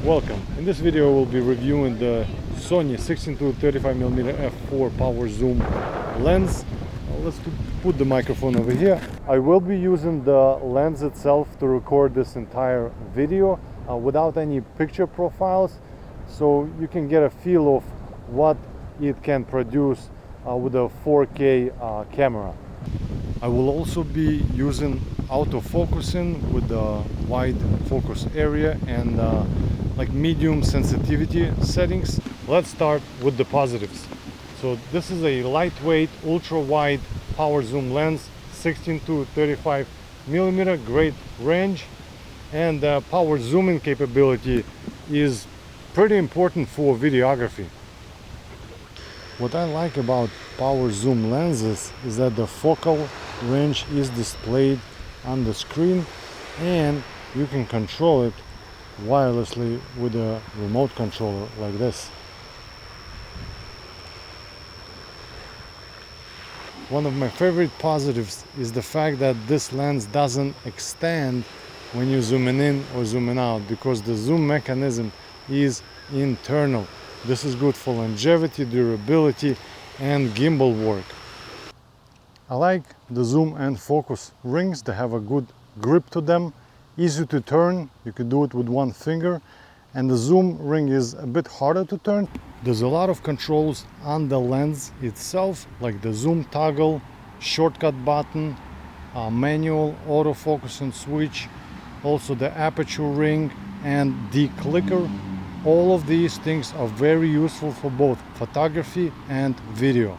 Welcome. In this video we'll be reviewing the Sony 16-35mm f4 power zoom lens. Let's put the microphone over here. I will be using the lens itself to record this entire video without any picture profiles, so you can get a feel of what it can produce with a 4K camera. I will also be using autofocusing with the wide focus area and like medium sensitivity settings. Let's start with the positives. So this is a lightweight ultra wide power zoom lens, 16-35mm, great range, and power zooming capability is pretty important for videography. What I like about power zoom lenses is that the focal range is displayed on the screen and you can control it wirelessly with a remote controller like this. One of my favorite positives is the fact that this lens doesn't extend when you zooming in or zooming out, because the zoom mechanism is internal. This is good for longevity, durability, and gimbal work. I like the zoom and focus rings. They have a good grip to them, easy to turn. You can do it with one finger, and the zoom ring is a bit harder to turn. There's a lot of controls on the lens itself, like the zoom toggle, shortcut button, manual autofocus and switch, also the aperture ring and the clicker. All of these things are very useful for both photography and video.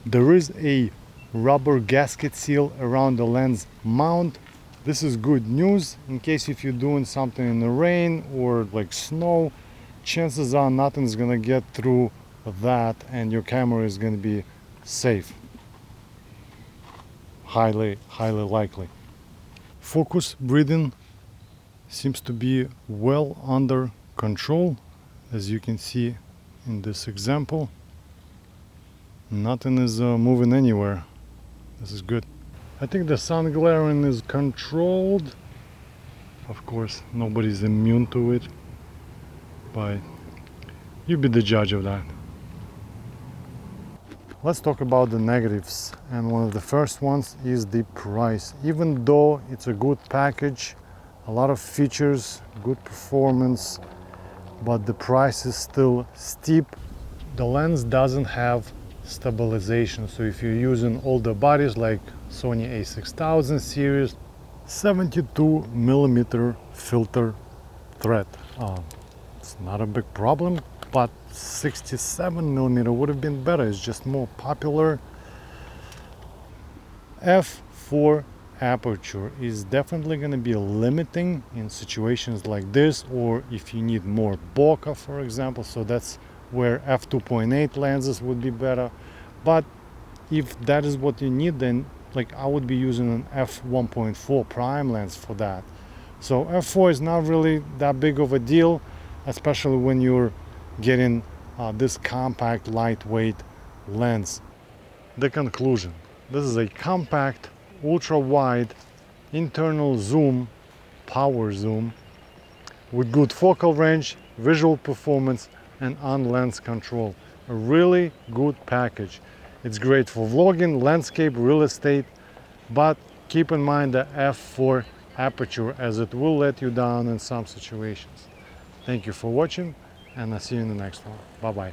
There is a rubber gasket seal around the lens mount. This is good news in case if you're doing something in the rain or like snow, chances are nothing's gonna get through that and your camera is gonna be safe. Highly likely. Focus breathing seems to be well under control, as you can see in this example. Nothing is moving anywhere. This is good. I think the sun glaring is controlled. Of course, nobody's immune to it, but you be the judge of that. Let's talk about the negatives, and one of the first ones is the price. Even though it's a good package, a lot of features, good performance, but the price is still steep. The lens doesn't have stabilization, so if you're using older bodies like Sony a6000 series, 72mm filter thread, it's not a big problem, but 67mm would have been better. It's just more popular. f4 aperture is definitely going to be limiting in situations like this, or if you need more bokeh, for example. So that's where f2.8 lenses would be better. But if that is what you need, then like I would be using an f1.4 prime lens for that. So f4 is not really that big of a deal, especially when you're getting this compact lightweight lens. The conclusion: this is a compact ultra wide internal zoom, power zoom, with good focal range, visual performance, and on lens control. A really good package. It's great for vlogging, landscape, real estate, but keep in mind the f4 aperture, as it will let you down in some situations. Thank you for watching, and I'll see you in the next one. Bye bye.